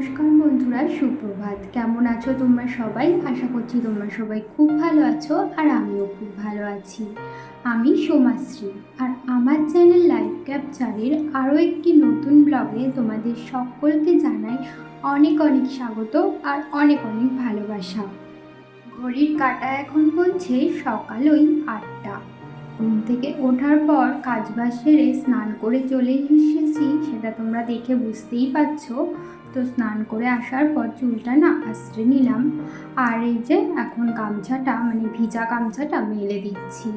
নমস্কার বন্ধুরা, সুপ্রভাত। কেমন আছো তোমরা সবাই? আশা করছি তোমরা সবাই খুব ভালো আছো, আর আমিও খুব ভালো আছি। আমি সোমাশ্রী, আর আমার চ্যানেল লাইফ ক্যাপচারের আরও একটি নতুন ব্লগে তোমাদের সকলকে জানাই অনেক অনেক স্বাগত আর অনেক অনেক ভালোবাসা। ঘড়ির কাঁটা এখন বলছে সকাল ওই 8টা। ঘুম থেকে ওঠার পর কাজবাজ সেরে স্নান করে চলে এসেছি, সেটা তোমরা দেখে বুঝতেই পারছো। তো স্নান করে আসার পর চুলটা না আঁচড়ে নিলাম, আর এই যে এখন গামছাটা ভিজা গামছাটা মেলে দিচ্ছি।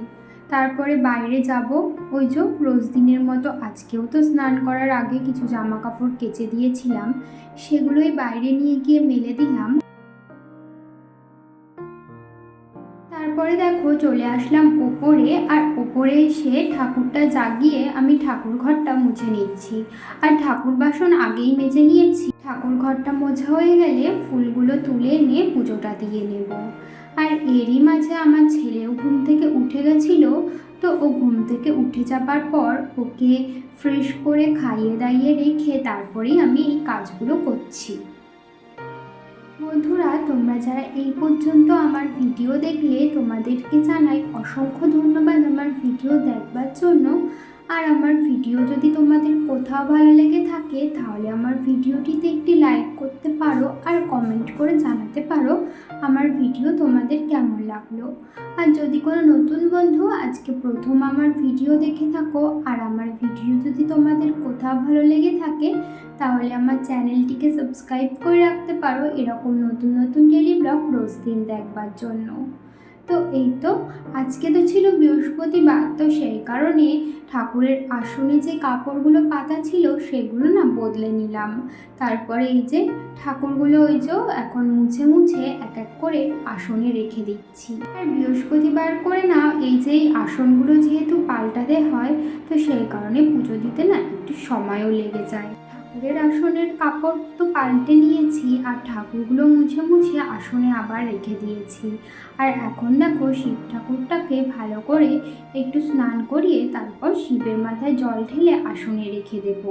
তারপরে বাইরে যাব। ওই যে রোজ দিনের মতো আজকেও তো স্নান করার আগে কিছু জামা কাপড় কেচে দিয়েছিলাম, সেগুলোই বাইরে নিয়ে গিয়ে মেলে দিলাম। তারপরে দেখো চলে আসলাম ওপরে, আর ওপরে এসে ঠাকুরটা জাগিয়ে আমি ঠাকুর ঘরটা মুছে নিচ্ছি। আর ঠাকুর বাসন আগেই মেজে নিয়েছি। ঠাকুর ঘরটা মোছা হয়ে গেলে ফুলগুলো তুলে এনে পুজোটা দিয়ে নেব। আর এরই মাঝে আমার ছেলেও ঘুম থেকে উঠে গেছিল। তো ও ঘুম থেকে উঠে যাবার পর ওকে ফ্রেশ করে খাইয়ে দাইয়ে রেখে তারপরেই আমি এই কাজগুলো করছি। বন্ধুরা, তোমরা যারা এই পর্যন্ত আমার ভিডিও দেখলে তোমাদেরকে জানাই অসংখ্য ধন্যবাদ আমার ভিডিও দেখবার জন্য। আর আমার ভিডিও যদি তোমাদের কোথাও ভালো লেগে থাকে তাহলে আমার ভিডিওটিতে একটি লাইক করতে পারো, আর কমেন্ট করে জানাতে পারো আমার ভিডিও তোমাদের কেমন লাগলো। আর যদি কোনো নতুন বন্ধু আজকে প্রথম আমার ভিডিও দেখে থাকো, আর আমার ভিডিও যদি তোমাদের কোথাও ভালো লেগে থাকে তাহলে আমার চ্যানেলটিকে সাবস্ক্রাইব করে রাখতে পারো এরকম নতুন নতুন ডেইলি ব্লগ রোজ দিন দেখবার জন্য। তো এই তো আজকে তো ছিল বৃহস্পতিবার, তো সেই কারণে ঠাকুরের আসনে যে কাপড়গুলো পাতা ছিল সেগুলো না বদলে নিলাম। তারপরে এই যে ঠাকুরগুলো ওই যে এখন মুছে মুছে এক এক করে আসনে রেখে দিচ্ছি। আর বৃহস্পতিবার করে না এই যে আসনগুলো যেহেতু পাল্টাতে হয়, তো সেই কারণে পুজো দিতে না একটু সময়ও লেগে যায়। ঠাকুরের আসনের কাপড় তো পাল্টে নিয়েছি, আর ঠাকুরগুলো মুছে মুছে আসনে আবার রেখে দিয়েছি। আর এখন দেখো শিব ঠাকুরটাকে ভালো করে একটু স্নান করিয়ে তারপর শিবের মাথায় জল ঢেলে আসনে রেখে দেব।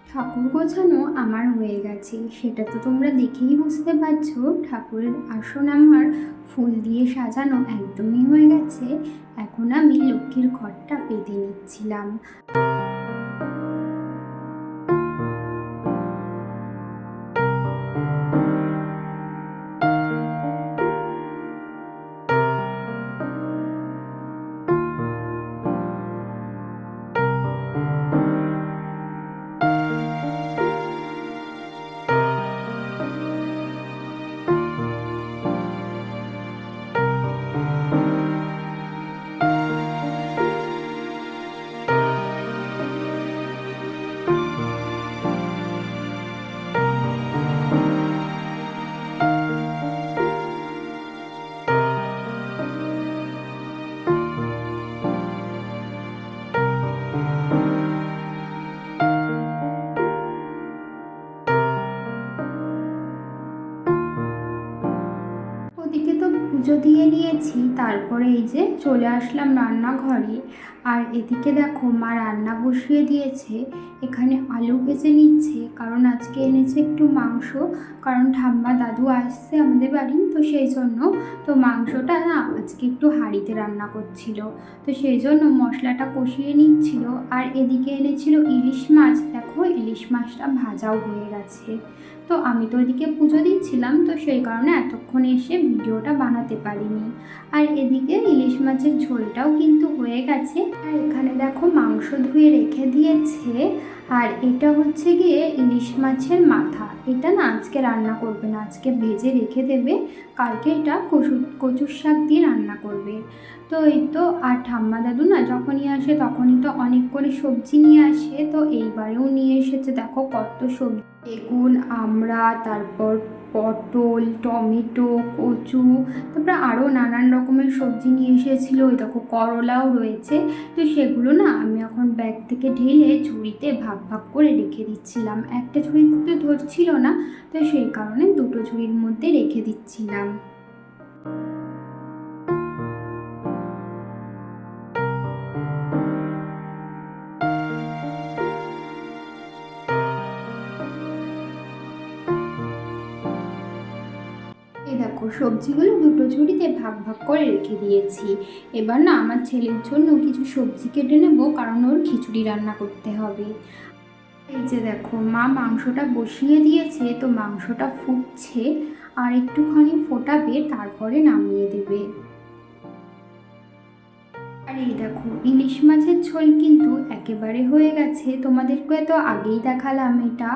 ঠাকুর গোছানো আমার হয়ে গেছে, সেটা তো তোমরা দেখেই বুঝতে পারছো। ঠাকুরের আসন আমার ফুল দিয়ে সাজানো একদমই হয়ে গেছে। এখন আমি লক্ষ্মীর ঘরটা পেতে নিচ্ছিলাম। ওদিকে তো পুজো দিয়ে নিয়েছি, তারপরে এই যে চলে আসলাম রান্নাঘরে। আর এদিকে দেখো মা রান্না বসিয়ে দিয়েছে। এখানে আলু ভেজে নিচ্ছে, কারণ আজকে এনেছে একটু মাংস। কারণ ঠাম্মা দাদু আসছে আমাদের বাড়ি, তো সেই জন্য তো মাংসটা না আজকে একটু হাঁড়িতে রান্না করছিল, তো সেই জন্য মশলাটা কষিয়ে নিচ্ছিল। আর এদিকে এনেছিল ইলিশ মাছ, দেখো ইলিশ মাছটা ভাজাও হয়ে গেছে। তো আমি তো ওইদিকে পুজো দিচ্ছিলাম, তো সেই কারণে এতক্ষণ এসে ভিডিওটা বানাতে পারিনি। আর এদিকে ইলিশ মাছের ঝোলটাও কিন্তু হয়ে গেছে। আর এখানে দেখো মাংস ধুয়ে রেখে দিয়েছে। আর এটা হচ্ছে গিয়ে ইলিশ মাছের মাথা। এটা না আজকে রান্না করবে না, আজকে ভেজে রেখে দেবে, কালকে এটা কচুর শাক দিয়ে রান্না করবে। তো এই তো, আর ঠাম্মা দাদু না যখনই আসে তখনই তো অনেক করে সবজি নিয়ে আসে। তো এইবারেও নিয়ে এসেছে, দেখো কত সবজি, বেগুন, আমড়া, তারপর পটল, টমেটো, কচু, তারপরে আরও নানান রকমের সবজি নিয়ে এসেছিলো। ওই দেখো করলাও রয়েছে। তো সেগুলো না আমি এখন ব্যাগ থেকে ঢেলে ঝুড়িতে ভাগ ভাগ করে রেখে দিচ্ছিলাম। একটা ঝুড়িতে ধরছিল না, তো সেই কারণে দুটো ঝুড়ির মধ্যে রেখে দিচ্ছিলাম। দেখো সবজিগুলো দুটো ঝুড়িতে ভাগ ভাগ করে রেখে দিয়েছি। এবার না আমার ছেলের জন্য কিছু সবজি কেটে নেব, কারণ ওর খিচুড়ি রান্না করতে হবে। এই যে দেখো মা মাংসটা বসিয়ে দিয়েছে, তো মাংসটা ফুটছে আর একটুখানি ফোটাবে, তারপরে নামিয়ে দেবে। আর এই দেখো ইলিশ মাছের ঝোল কিন্তু একেবারে হয়ে গেছে, তোমাদেরকে তো আগেই দেখালাম এটা।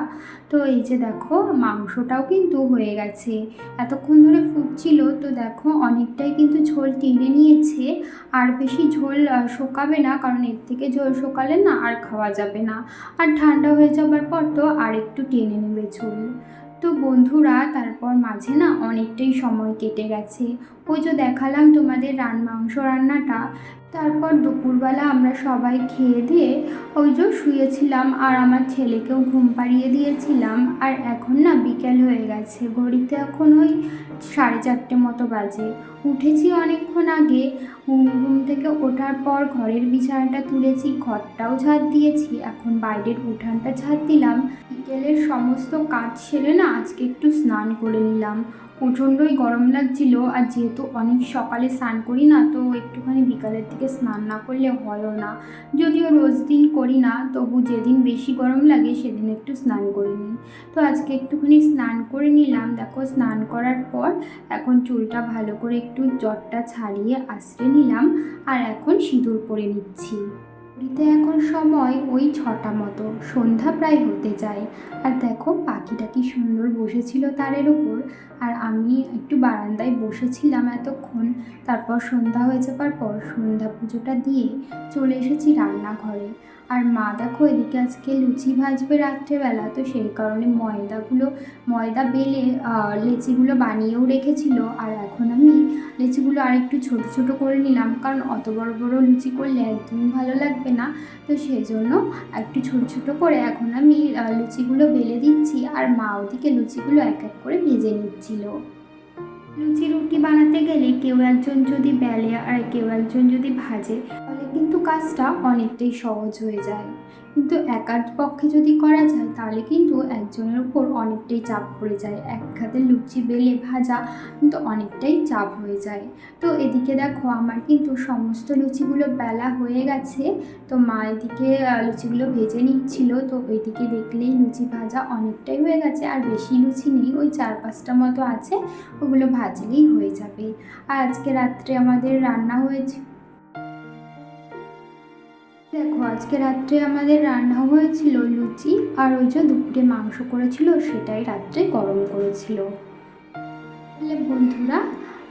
তো এই যে দেখো মাংসটাও কিন্তু হয়ে গেছে, এতক্ষণ ধরে ফুটছিল। তো দেখো অনেকটাই কিন্তু ঝোল টেনে নিয়েছে। আর বেশি ঝোল শোকাবে না, কারণ এর থেকে ঝোল শোকালে না আর খাওয়া যাবে না। আর ঠান্ডা হয়ে যাবার পর তো আর একটু টেনে নেবে ঝোল। তো বন্ধুরা তারপর মাঝে না অনেকটাই সময় কেটে গেছে। ওই যে দেখালাম তোমাদের মাংস রান্নাটা। তারপর দুপুরবেলা আমরা সবাই খেয়ে দিয়ে ওই যে শুয়েছিলাম, আর আমার ছেলেকেও ঘুম পাড়িয়ে দিয়েছিলাম। আর এখন না বিকেল হয়ে গেছে, ঘড়িতে এখন ওই 4:30 মতো বাজে। উঠেছি অনেকক্ষণ আগে। ঘুম থেকে ওঠার পর ঘরের বিছানাটা তুলেছি, ঘরটাও ঝাড় দিয়েছি, এখন বাইরের উঠানটা ঝাড় দিলাম। বিকেলের সমস্ত কাজ সেরে না আজকে একটু স্নান করে নিলাম। প্রচণ্ডই গরম লাগছিল, আর যেহেতু অনেক সকালে স্নান করি না, তো একটুখানি বিকালের দিকে স্নান না করলে হয়ও না। যদিও রোজ দিন করি না, তবু যেদিন বেশি গরম লাগে সেদিন একটু স্নান করে নিই। তো আজকে একটুখানি স্নান করে নিলাম। দেখো স্নান করার পর এখন চুলটা ভালো করে একটু জটটা ছাড়িয়ে আঁচড়ে নিলাম, আর এখন সিঁদুর পরে নিচ্ছি। ঘড়িতে এখন সময় ওই 6টা মতো, সন্ধ্যা প্রায় হতে যায়। আর দেখো পাখিটা কি সুন্দর বসেছিল তারের ওপর, আর আমি একটু বারান্দায় বসেছিলাম এতক্ষণ। তারপর সন্ধ্যা হয়ে যাবার পর সন্ধ্যা পুজোটা দিয়ে চলে এসেছি রান্নাঘরে। আর মা দেখো এদিকে আজকে লুচি ভাজবে রাত্রেবেলা, তো সেই কারণে ময়দা বেলে লেচিগুলো বানিয়েও রেখেছিল। আর এখন আমি লেচিগুলো আর একটু ছোটো ছোটো করে নিলাম, কারণ অত বড় বড় লুচি করলে একদমই ভালো লাগবে না। তো সেই জন্য একটু ছোটো ছোটো করে এখন আমি লুচিগুলো বেলে দিচ্ছি, আর মা ওদিকে লুচিগুলো এক এক করে ভেজে নিচ্ছিল। লুচি রুটি বানাতে গেলে কেউ একজন যদি বেলে আর কেউ একজন যদি ভাজে, তাহলে কিন্তু কাজটা অনেকটাই সহজ হয়ে যায়। কিন্তু একার পক্ষে যদি করা যায় তাহলে কিন্তু একজনের উপর অনেকটাই চাপ পড়ে যায়। এক হাতে লুচি বেলে ভাজা কিন্তু অনেকটাই চাপ হয়ে যায়। তো এদিকে দেখো আমার কিন্তু সমস্ত লুচিগুলো বেলা হয়ে গেছে। তো মা এদিকে লুচিগুলো ভেজে নিচ্ছিল। তো ওইদিকে দেখলেই লুচি ভাজা অনেকটাই হয়ে গেছে, আর বেশি লুচি নেই, ওই 4-5টা মতো আছে, ওগুলো ভাজলেই হয়ে যাবে। আর আজকে রাত্রে আমাদের রান্না হয়েছে, দেখো আজকে রাত্রে আমাদের রান্না হয়েছিল লুচি, আর ওই যে দুপুরে মাংস করেছিল সেটাই রাত্রে গরম করেছিল। তাহলে বন্ধুরা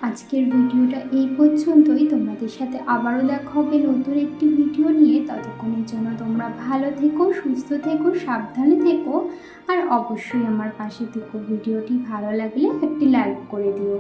আজকের ভিডিওটা এই পর্যন্তই। তোমাদের সাথে আবারও দেখা হবে নতুন একটি ভিডিও নিয়ে। ততক্ষণের জন্য তোমরা ভালো থেকো, সুস্থ থেকো, সাবধানে থেকো, আর অবশ্যই আমার পাশে থেকো। ভিডিওটি ভালো লাগলে একটি লাইক করে দিও।